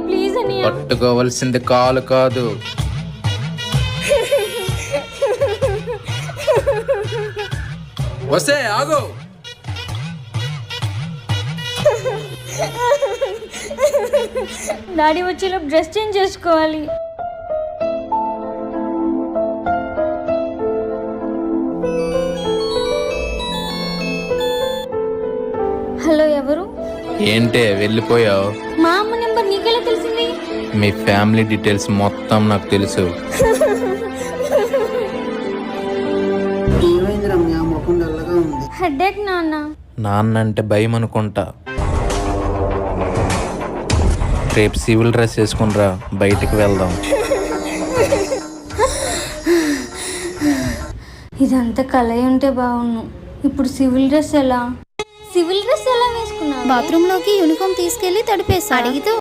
Please అని పట్టుకోవలసింది కాలు కాదు. వస్తే ఆగు. డాడీ వచ్చేలోపు డ్రెస్ చేంజ్ చేసుకోవాలి. హలో, ఎవరు? ఏంటే వెళ్ళిపోయావు? మా అమ్మ నెంబర్ నీకెలా తెలిసింది? మీ ఫ్యామిలీ డీటెయిల్స్ మొత్తం నాకు తెలుసు. హెడేక్ నాన్న. నాన్న అంటే భయం అనుకుంటా. రేపు సివిల్ డ్రెస్ వేసుకునిరా, బయటికి వెళ్దాం. ఇదంతా కలయి ఉంటే బాగుండు. ఇప్పుడు సివిల్ డ్రెస్ ఎలా వేసుకున్నా? బాత్రూమ్ లోకి యూనిఫామ్ తీసుకెళ్లి తడిపేసా. అడిగితే